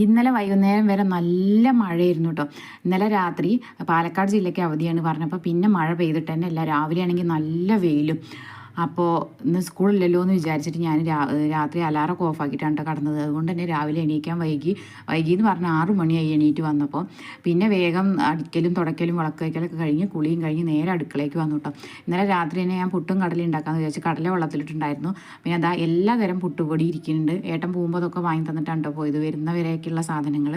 ഇന്നലെ വൈകുന്നേരം വരെ നല്ല മഴയായിരുന്നു കേട്ടോ. ഇന്നലെ രാത്രി പാലക്കാട് ജില്ലയ്ക്ക് അവധിയാണ് പറഞ്ഞപ്പോൾ പിന്നെ മഴ പെയ്തിട്ട് തന്നെ ഇല്ല. രാവിലെ ആണെങ്കിൽ നല്ല വെയിലും. അപ്പോൾ ഇന്ന് സ്കൂളില്ലല്ലോ എന്ന് വിചാരിച്ചിട്ട് ഞാൻ രാത്രി അലാറൊക്കെ ഓഫാക്കിയിട്ടാണ് കേട്ടോ കടന്നത്. അതുകൊണ്ട് തന്നെ രാവിലെ എണീക്കാൻ വൈകി എന്ന് പറഞ്ഞാൽ 6 മണിയായി എണീറ്റ് വന്നപ്പോൾ. പിന്നെ വേഗം അടിക്കലും തുടയ്ക്കലും വിളക്ക് വയ്ക്കലൊക്കെ കഴിഞ്ഞ് കുളിയും കഴിഞ്ഞ് നേരെ അടുക്കളയ്ക്ക് വന്നു കേട്ടോ. ഇന്നലെ രാത്രി തന്നെ ഞാൻ പുട്ടും കടലയും ഉണ്ടാക്കാമെന്ന് വിചാരിച്ച് കടല വെള്ളത്തിലിട്ടുണ്ടായിരുന്നു. പിന്നെ അതാ എല്ലാ തരം പുട്ടുപൊടി ഇരിക്കുന്നുണ്ട്. ഏട്ടൻ പോകുമ്പോൾ അതൊക്കെ വാങ്ങി തന്നിട്ടാണ് കേട്ടോ പോയത്, വരുന്നവരേക്കുള്ള സാധനങ്ങൾ.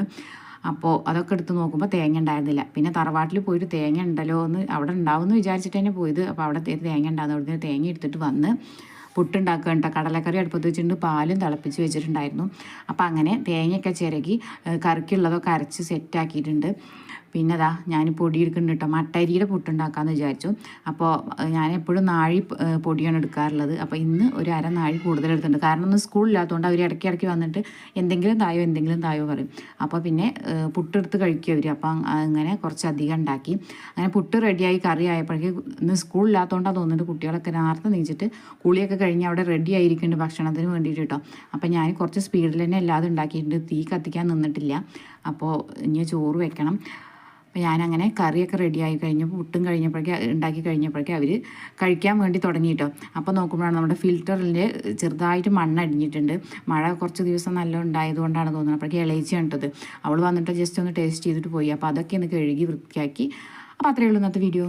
അപ്പോൾ അതൊക്കെ എടുത്ത് നോക്കുമ്പോൾ തേങ്ങ ഉണ്ടായിരുന്നില്ല. പിന്നെ തറവാട്ടിൽ പോയിട്ട് തേങ്ങ ഉണ്ടല്ലോ എന്ന് അവിടെ ഉണ്ടാവുമെന്ന് വിചാരിച്ചിട്ട് തന്നെ പോയത്. അപ്പോൾ അവിടെ തേങ്ങ ഉണ്ടാകുന്ന അവിടുന്ന് തേങ്ങ എടുത്തിട്ട് വന്ന് പുട്ടുണ്ടാക്കുക കേട്ടോ. കടലക്കറി അടുപ്പത്ത് വെച്ചിട്ടുണ്ട്, പാലും തിളപ്പിച്ച് വെച്ചിട്ടുണ്ടായിരുന്നു. അപ്പോൾ അങ്ങനെ തേങ്ങയൊക്കെ ചിരകി കറിക്കുള്ളതൊക്കെ അരച്ച് സെറ്റാക്കിയിട്ടുണ്ട്. പിന്നെ അതാ ഞാൻ പൊടി എടുക്കുന്നുണ്ട് കേട്ടോ. മട്ടരിയുടെ പുട്ടുണ്ടാക്കാമെന്ന് വിചാരിച്ചു. അപ്പോൾ ഞാൻ എപ്പോഴും നാഴി പൊടിയാണ് എടുക്കാറുള്ളത്. അപ്പോൾ ഇന്ന് ഒരു അര നാഴി കൂടുതൽ എടുത്തിട്ടുണ്ട്. കാരണം ഒന്ന് സ്കൂളില്ലാത്തതുകൊണ്ട് അവർ ഇടയ്ക്കിടയ്ക്ക് വന്നിട്ട് എന്തെങ്കിലും തായോ പറയും. അപ്പോൾ പിന്നെ പുട്ടെടുത്ത് കഴിക്കും അവർ. അപ്പം അങ്ങനെ കുറച്ചധികം ഉണ്ടാക്കി. അങ്ങനെ പുട്ട് റെഡിയായി കറി ആയപ്പോഴേക്ക് ഇന്ന് സ്കൂളില്ലാത്തതുകൊണ്ടാണ് തോന്നുന്നത് കുട്ടികളൊക്കെ നേരത്തെ നീച്ചിട്ട് കുളിയൊക്കെ കഴിഞ്ഞ് അവിടെ റെഡി ആയിരിക്കുന്നുണ്ട് ഭക്ഷണത്തിന് വേണ്ടിയിട്ട് കേട്ടോ. അപ്പോൾ ഞാൻ കുറച്ച് സ്പീഡിൽ തന്നെ എല്ലാതും ഉണ്ടാക്കിയിട്ടുണ്ട്. തീ കത്തിക്കാൻ നിന്നിട്ടില്ല. അപ്പോൾ ഇനി ചോറ് വെക്കണം. അപ്പോൾ ഞാനങ്ങനെ കറിയൊക്കെ റെഡിയായി കഴിഞ്ഞപ്പോൾ പുട്ടും ഉണ്ടാക്കി കഴിഞ്ഞപ്പോഴേക്കും അവർ കഴിക്കാൻ വേണ്ടി തുടങ്ങി കേട്ടോ. അപ്പോൾ നോക്കുമ്പോഴാണ് നമ്മുടെ ഫിൽറ്ററിൽ ചെറുതായിട്ട് മണ്ണടിഞ്ഞിട്ടുണ്ട്. മഴ കുറച്ച് ദിവസം നല്ല ഉണ്ടായതുകൊണ്ടാണ് തോന്നുന്നത്. അപ്പോഴേക്കും ഇളയിച്ചാണ് കേട്ടത്. അവൾ വന്നിട്ട് ജസ്റ്റ് ഒന്ന് ടേസ്റ്റ് ചെയ്തിട്ട് പോയി. അപ്പോൾ അതൊക്കെ ഒന്ന് കഴുകി വൃത്തിയാക്കി. അപ്പോൾ അത്രയേ ഉള്ളൂ ഇന്നത്തെ വീഡിയോ.